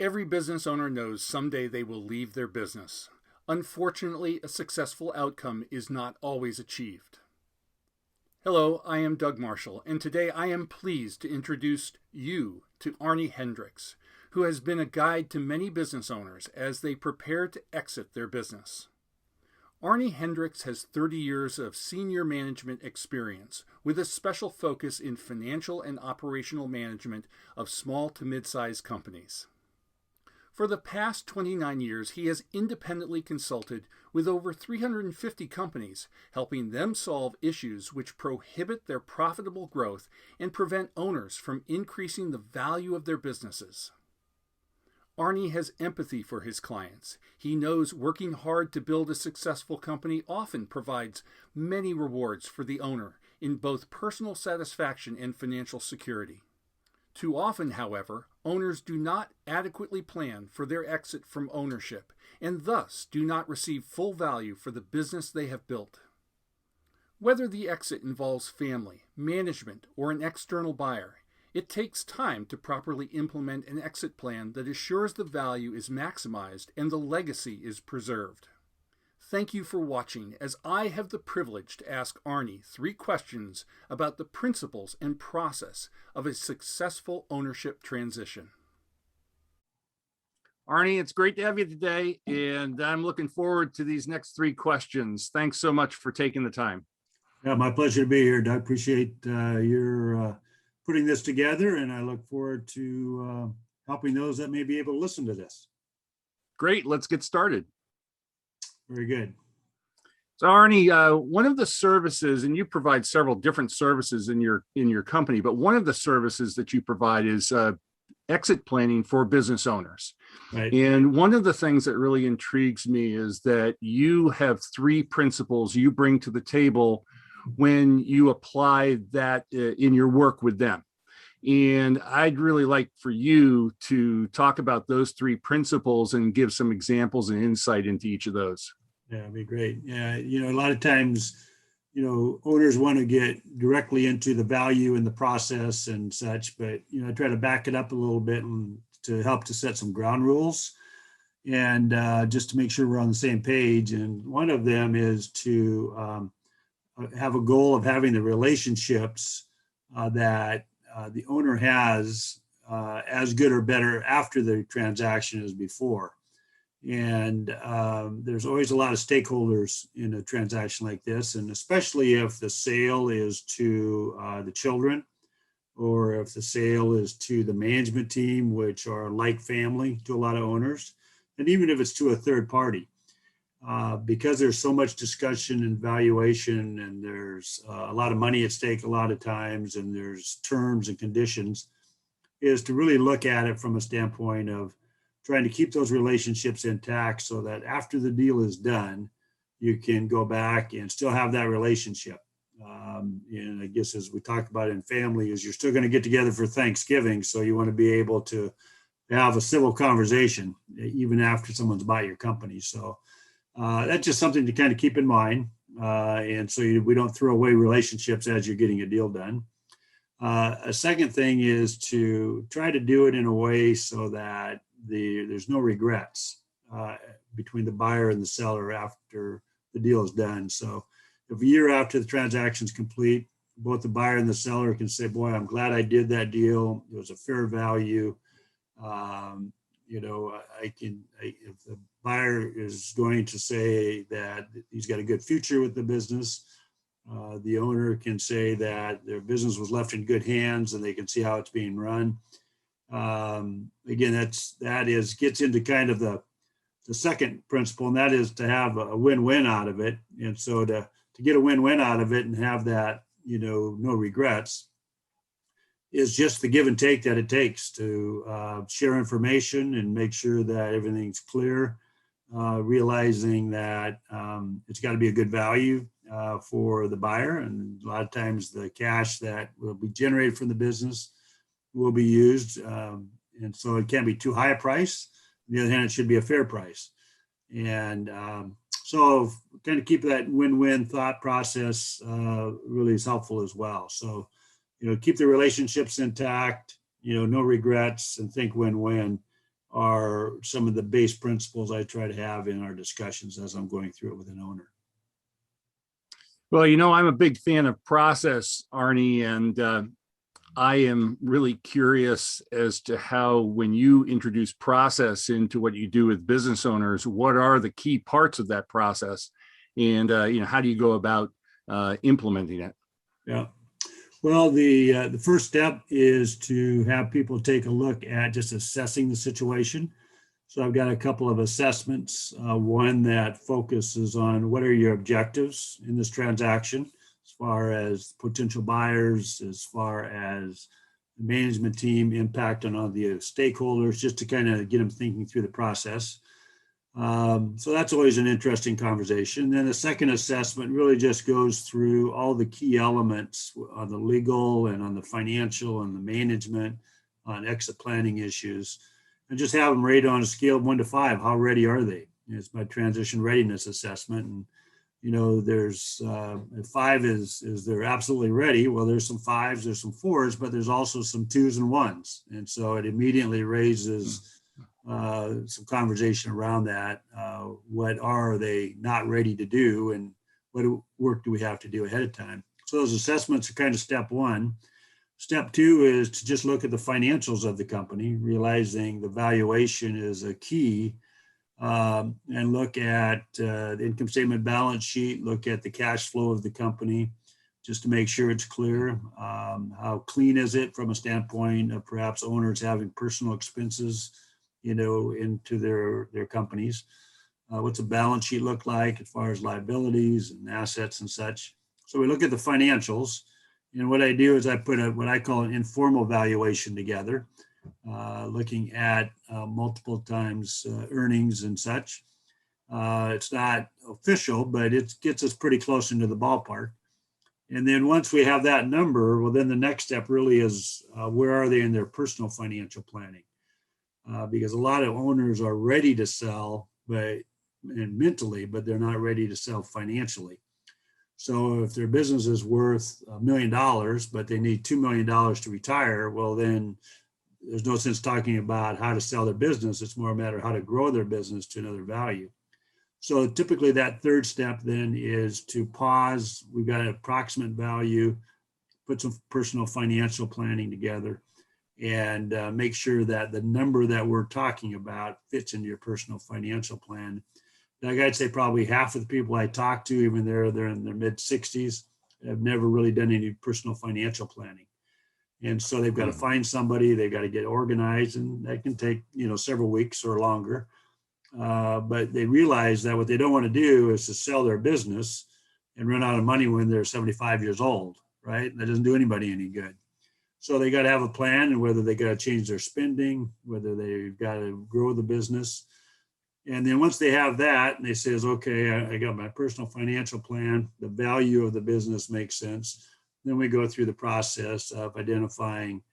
Every business owner knows someday they will leave their business. Unfortunately, a successful outcome is not always achieved. Hello, I am Doug Marshall, and today I am pleased to introduce you to Arnie Hendricks, who has been a guide to many business owners as they prepare to exit their business. Arnie Hendricks has 30 years of senior management experience with a special focus in financial and operational management of small to mid-sized companies. For the past 29 years, he has independently consulted with over 350 companies, helping them solve issues which prohibit their profitable growth and prevent owners from increasing the value of their businesses. Arnie has empathy for his clients. He knows working hard to build a successful company often provides many rewards for the owner in both personal satisfaction and financial security. Too often, however, owners do not adequately plan for their exit from ownership and thus do not receive full value for the business they have built. Whether the exit involves family, management, or an external buyer, it takes time to properly implement an exit plan that assures the value is maximized and the legacy is preserved. Thank you for watching as I have the privilege to ask Arnie 3 questions about the principles and process of a successful ownership transition. Arnie, it's great to have you today, and I'm looking forward to these next 3 questions. Thanks so much for taking the time. Yeah, my pleasure to be here. I appreciate your putting this together, and I look forward to helping those that may be able to listen to this. Great, let's get started. Very good. So Arnie, one of the services, and you provide several different services in your company, but one of the services that you provide is exit planning for business owners. Right. And one of the things that really intrigues me is that you have 3 principles you bring to the table when you apply that in your work with them. And I'd really like for you to talk about those 3 principles and give some examples and insight into each of those. Yeah, that'd be great. Yeah, a lot of times, owners want to get directly into the value and the process and such, but, I try to back it up a little bit and to help to set some ground rules and just to make sure we're on the same page. And one of them is to have a goal of having the relationships that the owner has as good or better after the transaction as before. And there's always a lot of stakeholders in a transaction like this, and especially if the sale is to the children, or if the sale is to the management team, which are like family to a lot of owners, and even if it's to a third party. Because there's so much discussion and valuation, and there's a lot of money at stake a lot of times, and there's terms and conditions, is to really look at it from a standpoint of trying to keep those relationships intact so that after the deal is done, you can go back and still have that relationship. And I guess as we talked about in family, is you're still going to get together for Thanksgiving. So you want to be able to have a civil conversation even after someone's bought your company. So that's just something to kind of keep in mind. And so we don't throw away relationships as you're getting a deal done. A second thing is to try to do it in a way so that there's no regrets between the buyer and the seller after the deal is done. So if a year after the transaction is complete, both the buyer and the seller can say, boy, I'm glad I did that deal. It was a fair value. If the buyer is going to say that he's got a good future with the business, the owner can say that their business was left in good hands and they can see how it's being run. Again, that gets into kind of the second principle, and that is to have a win-win out of it. And so to get a win-win out of it and have that, no regrets, is just the give and take that it takes to share information and make sure that everything's clear, realizing that it's got to be a good value for the buyer. And a lot of times the cash that will be generated from the business will be used. And so it can't be too high a price. On the other hand, it should be a fair price. And so kind of keep that win-win thought process really is helpful as well. So, keep the relationships intact, no regrets, and think win-win. are some of the base principles I try to have in our discussions as I'm going through it with an owner. Well, I'm a big fan of process, Arnie, and I am really curious as to how, when you introduce process into what you do with business owners, what are the key parts of that process, and how do you go about implementing it? Yeah. Well, the first step is to have people take a look at just assessing the situation. So I've got a couple of assessments. One that focuses on what are your objectives in this transaction, as far as potential buyers, as far as the management team, impact on all the stakeholders, just to kind of get them thinking through the process. So that's always an interesting conversation. Then the second assessment really just goes through all the key elements on the legal and on the financial and the management, on exit planning issues, and just have them rated on a scale of 1 to 5. How ready are they? It's my transition readiness assessment. And there's 5 is they're absolutely ready. Well, there's some 5s, there's some 4s, but there's also some 2s and 1s. And so it immediately raises some conversation around that. What are they not ready to do, and what work do we have to do ahead of time? So those assessments are kind of step 1. Step 2 is to just look at the financials of the company, realizing the valuation is a key, and look at the income statement, balance sheet, look at the cash flow of the company, just to make sure it's clear. How clean is it from a standpoint of perhaps owners having personal expenses into their companies? What's a balance sheet look like as far as liabilities and assets and such? So we look at the financials, and what I do is I put what I call an informal valuation together, looking at multiple times earnings and such. It's not official, but it gets us pretty close into the ballpark. And then once we have that number, well, then the next step really is where are they in their personal financial planning? Because a lot of owners are ready to sell, and mentally, but they're not ready to sell financially. So if their business is worth $1 million, but they need $2 million to retire, well, then there's no sense talking about how to sell their business. It's more a matter of how to grow their business to another value. So typically that third step then is to pause. We've got an approximate value, put some personal financial planning together, and make sure that the number that we're talking about fits into your personal financial plan. Like I'd say probably half of the people I talk to, even they're in their mid 60s, have never really done any personal financial planning. And so they've got to find somebody, they've got to get organized, and that can take, several weeks or longer. But they realize that what they don't want to do is to sell their business and run out of money when they're 75 years old, right? That doesn't do anybody any good. So they got to have a plan, and whether they got to change their spending, whether they've got to grow the business. And then once they have that, and they says, okay, I got my personal financial plan, the value of the business makes sense. Then we go through the process of identifying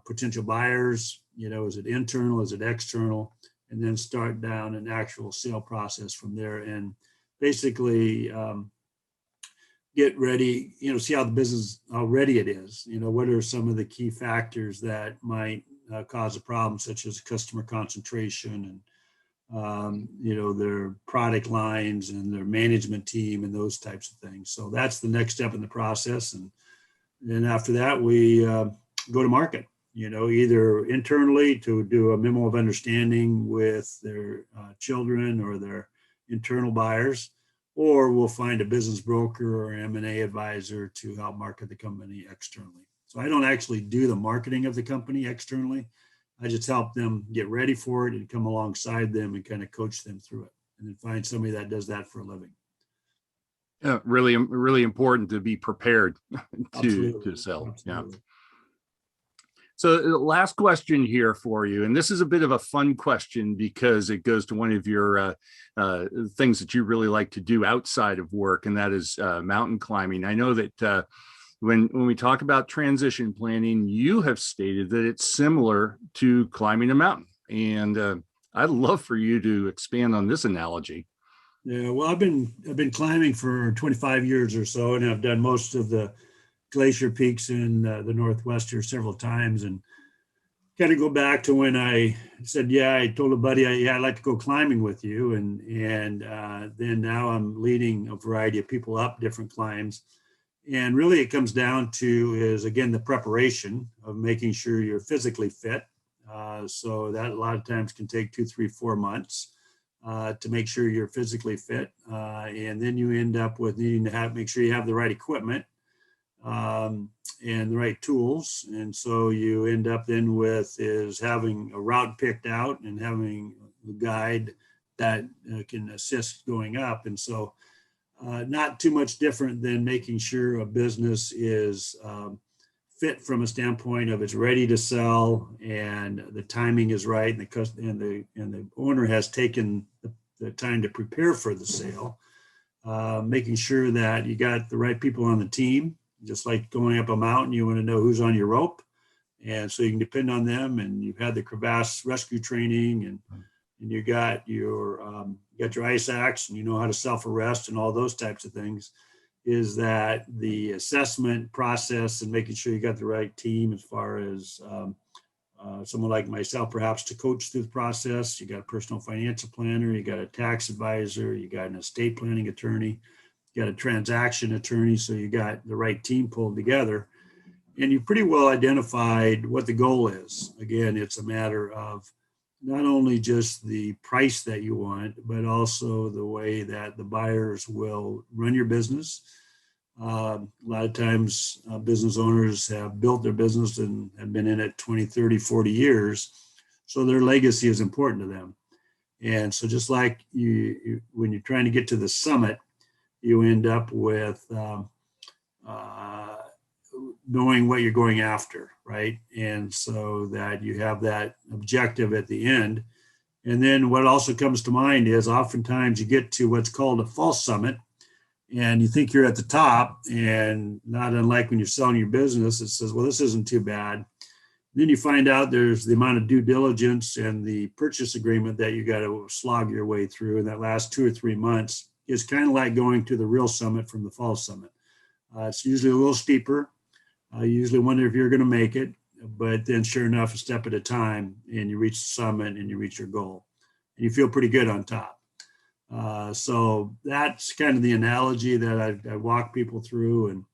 potential buyers, is it internal, is it external, and then start down an actual sale process from there. And basically get ready, see how the business, how ready it is. What are some of the key factors that might cause a problem, such as customer concentration and their product lines and their management team and those types of things. So that's the next step in the process. And then after that, we go to market, either internally to do a memo of understanding with their children or their internal buyers, or we'll find a business broker or M&A advisor to help market the company externally. So I don't actually do the marketing of the company externally. I just help them get ready for it and come alongside them and kind of coach them through it, and then find somebody that does that for a living. Yeah, really, really important to be prepared to sell. Absolutely. Yeah. So last question here for you, and this is a bit of a fun question because it goes to one of your things that you really like to do outside of work, and that is mountain climbing. I know that when we talk about transition planning, you have stated that it's similar to climbing a mountain. And I'd love for you to expand on this analogy. Yeah, well, I've been climbing for 25 years or so, and I've done most of the glacier peaks in the Northwest here several times. And kind of go back to when I said, yeah, I told a buddy, yeah, I'd like to go climbing with you. And then now I'm leading a variety of people up different climbs. And really it comes down to is, again, the preparation of making sure you're physically fit. So that a lot of times can take 2, 3, 4 months to make sure you're physically fit. And then you end up with needing to make sure you have the right equipment and the right tools. And so you end up then with is having a route picked out and having a guide that can assist going up. And so not too much different than making sure a business is fit from a standpoint of it's ready to sell and the timing is right and the owner has taken the time to prepare for the sale. Making sure that you got the right people on the team. Just like going up a mountain, you want to know who's on your rope. And so you can depend on them. And you've had the crevasse rescue training and you got your ice axe and you know how to self-arrest and all those types of things. Is that the assessment process and making sure you got the right team as far as someone like myself, perhaps to coach through the process. You got a personal financial planner, you got a tax advisor, you got an estate planning attorney, you got a transaction attorney. So you got the right team pulled together and you pretty well identified what the goal is. Again, it's a matter of not only just the price that you want, but also the way that the buyers will run your business. A lot of times business owners have built their business and have been in it 20, 30, 40 years. So their legacy is important to them. And so just like you when you're trying to get to the summit, you end up with knowing what you're going after, right? And so that you have that objective at the end. And then what also comes to mind is oftentimes you get to what's called a false summit and you think you're at the top, and not unlike when you're selling your business, it says, well, this isn't too bad. Then you find out there's the amount of due diligence and the purchase agreement that you got to slog your way through. And that last 2 or 3 months is kind of like going to the real summit from the false summit. It's usually a little steeper. You usually wonder if you're going to make it, but then sure enough, a step at a time, and you reach the summit and you reach your goal, and you feel pretty good on top. So that's kind of the analogy that I walk people through, and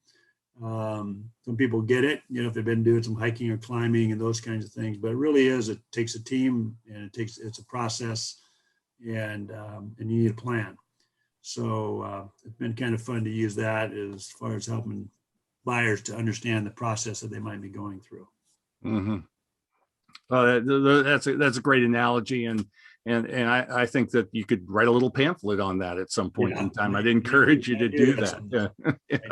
some people get it, if they've been doing some hiking or climbing and those kinds of things. But it really is, it takes a team and it's a process, and you need a plan. So it's been kind of fun to use that as far as helping buyers to understand the process that they might be going through. Mm-hmm. That's a great analogy, and I think that you could write a little pamphlet on that at some point in time. I'd encourage you to do that. Yeah.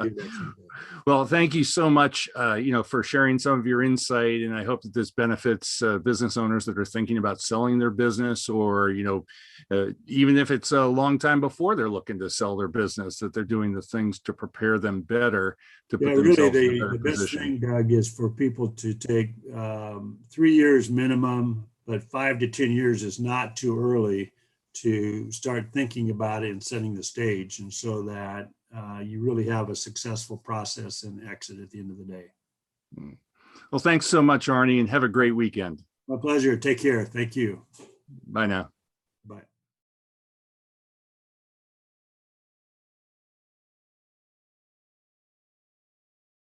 Well, thank you so much, for sharing some of your insight, and I hope that this benefits business owners that are thinking about selling their business, or even if it's a long time before they're looking to sell their business, that they're doing the things to prepare them better to put themselves in a better position. The best thing, Doug, is for people to take 3 years minimum, but 5 to 10 years is not too early to start thinking about it and setting the stage, and so that you really have a successful process and exit at the end of the day. Well, thanks so much, Arnie, and have a great weekend. My pleasure. Take care. Thank you. Bye now.